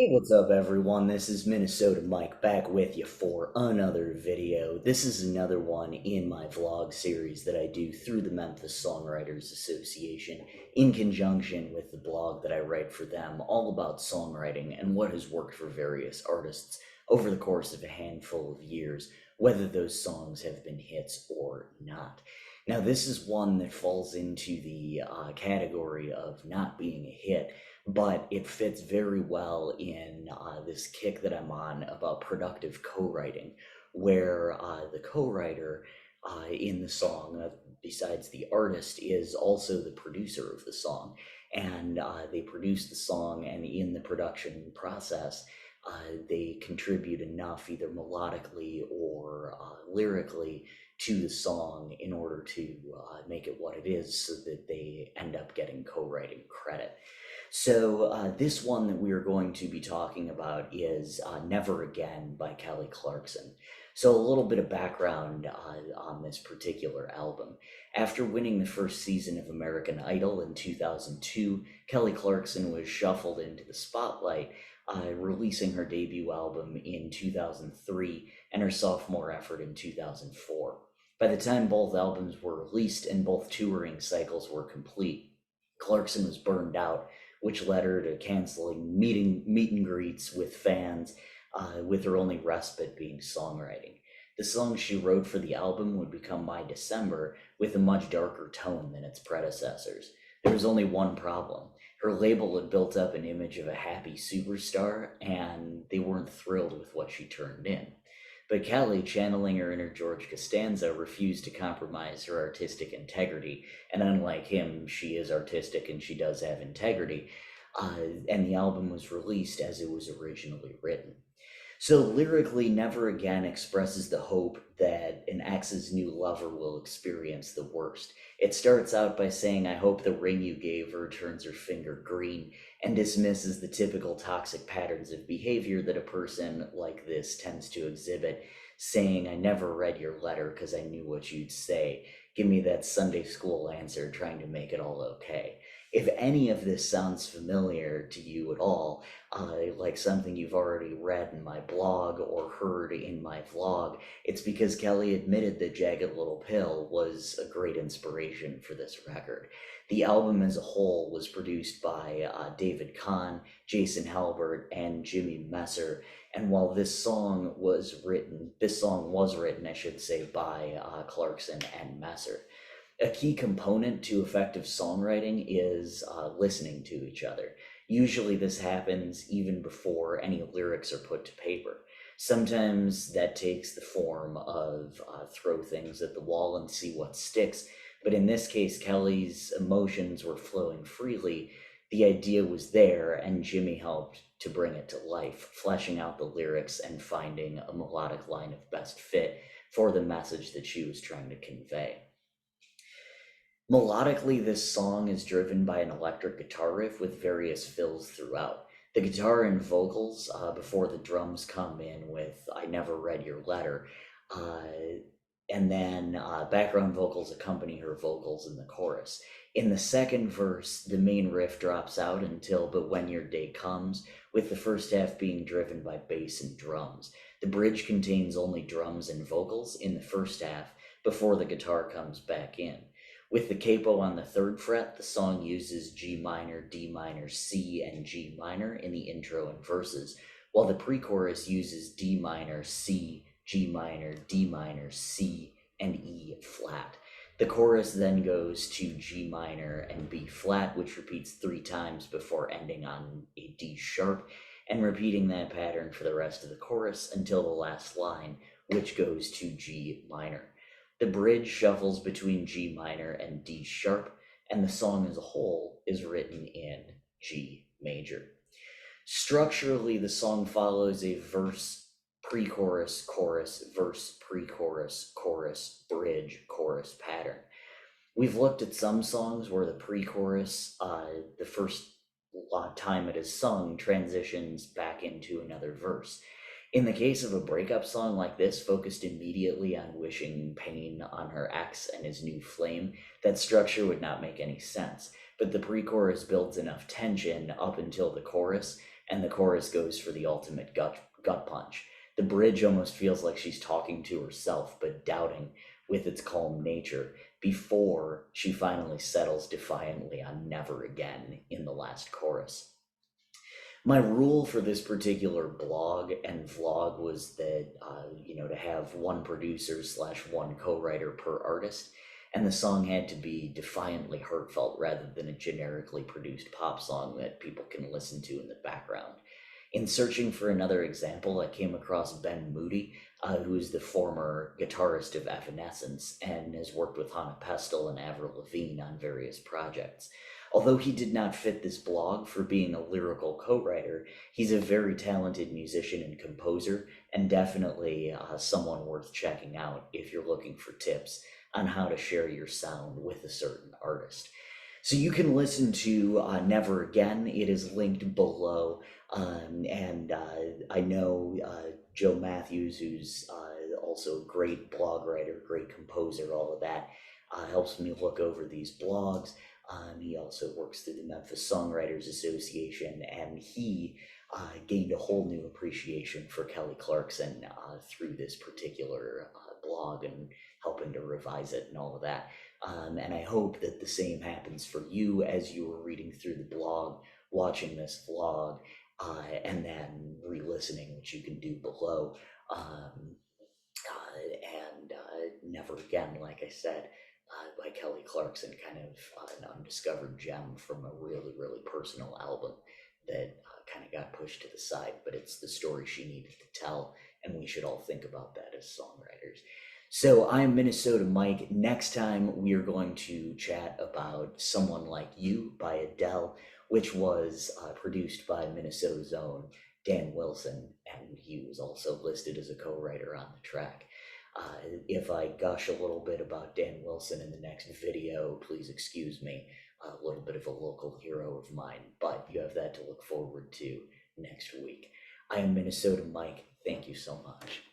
Hey, what's up, everyone? This is Minnesota Mike back with you for another video. This is another one in my vlog series that I do through the Memphis Songwriters Association in conjunction with the blog that I write for them, all about songwriting and what has worked for various artists over the course of a handful of years, whether those songs have been hits or not. Now, this is one that falls into the category of not being a hit, but it fits very well in this kick that I'm on about productive co-writing, where the co-writer in the song, besides the artist, is also the producer of the song. And they produce the song, and in the production process, they contribute enough, either melodically or lyrically, to the song in order to make it what it is, so that they end up getting co-writing credit. So, this one that we are going to be talking about is Never Again by Kelly Clarkson. So, a little bit of background on this particular album. After winning the first season of American Idol in 2002, Kelly Clarkson was shuffled into the spotlight, releasing her debut album in 2003 and her sophomore effort in 2004. By the time both albums were released and both touring cycles were complete, Clarkson was burned out, which led her to canceling meet and greets with fans, with her only respite being songwriting. The songs she wrote for the album would become My December, with a much darker tone than its predecessors. There was only one problem. Her label had built up an image of a happy superstar, and they weren't thrilled with what she turned in. But Kelly, channeling her inner George Costanza, refused to compromise her artistic integrity, and unlike him, she is artistic and she does have integrity, and the album was released as it was originally written. So lyrically, Never Again expresses the hope that an ex's new lover will experience the worst. It starts out by saying, I hope the ring you gave her turns her finger green, and dismisses the typical toxic patterns of behavior that a person like this tends to exhibit, saying, I never read your letter because I knew what you'd say. Give me that Sunday school answer trying to make it all okay. If any of this sounds familiar to you at all, like something you've already read in my blog or heard in my vlog, it's because Kelly admitted that Jagged Little Pill was a great inspiration for this record. The album as a whole was produced by David Kahn, Jason Halbert, and Jimmy Messer. And while this song was written, I should say, by Clarkson and Messer. A key component to effective songwriting is listening to each other. Usually, this happens even before any lyrics are put to paper. Sometimes that takes the form of throw things at the wall and see what sticks. But in this case, Kelly's emotions were flowing freely. The idea was there, and Jimmy helped to bring it to life, fleshing out the lyrics and finding a melodic line of best fit for the message that she was trying to convey. Melodically, this song is driven by an electric guitar riff with various fills throughout. The guitar and vocals, before the drums come in with I Never Read Your Letter, uh, and then background vocals accompany her vocals in the chorus. In the second verse, the main riff drops out until But When Your Day Comes, with the first half being driven by bass and drums. The bridge contains only drums and vocals in the first half before the guitar comes back in. With the capo on the third fret, the song uses G minor, D minor, C, and G minor in the intro and verses, while the pre-chorus uses D minor, C, G minor, D minor, C, and E flat. The chorus then goes to G minor and B flat, which repeats 3 times before ending on a D sharp, and repeating that pattern for the rest of the chorus until the last line, which goes to G minor. The bridge shuffles between G minor and D sharp, and the song as a whole is written in G major. Structurally, the song follows a verse, pre chorus, chorus, verse, pre chorus, chorus, bridge, chorus pattern. We've looked at some songs where the pre chorus, the first time it is sung, transitions back into another verse. In the case of a breakup song like this, focused immediately on wishing pain on her ex and his new flame, that structure would not make any sense. But the pre chorus builds enough tension up until the chorus, and the chorus goes for the ultimate gut punch. The bridge almost feels like she's talking to herself, but doubting with its calm nature, before she finally settles defiantly on never again in the last chorus. My rule for this particular blog and vlog was that, to have one producer slash one co-writer per artist, and the song had to be defiantly heartfelt rather than a generically produced pop song that people can listen to in the background. In searching for another example, I came across Ben Moody, who is the former guitarist of Evanescence and has worked with Hannah Pestel and Avril Lavigne on various projects. Although he did not fit this blog for being a lyrical co-writer, he's a very talented musician and composer, and definitely someone worth checking out if you're looking for tips on how to share your sound with a certain artist. So you can listen to Never Again. It is linked below. And I know Joe Matthews, who's also a great blog writer, great composer, all of that, helps me look over these blogs. He also works through the Memphis Songwriters Association, and he gained a whole new appreciation for Kelly Clarkson through this particular blog and helping to revise it and all of that. And I hope that the same happens for you as you are reading through the blog, watching this vlog, and then re-listening, which you can do below. Um, and Never Again, like I said, by Kelly Clarkson, kind of an undiscovered gem from a really, really personal album that kind of got pushed to the side, but it's the story she needed to tell, and we should all think about that as songwriters. So I'm Minnesota Mike. Next time we are going to chat about Someone Like You by Adele, which was produced by Minnesota's own Dan Wilson, and he was also listed as a co-writer on the track. If I gush a little bit about Dan Wilson in the next video, please excuse me. A little bit of a local hero of mine, but you have that to look forward to next week. I am Minnesota Mike. Thank you so much.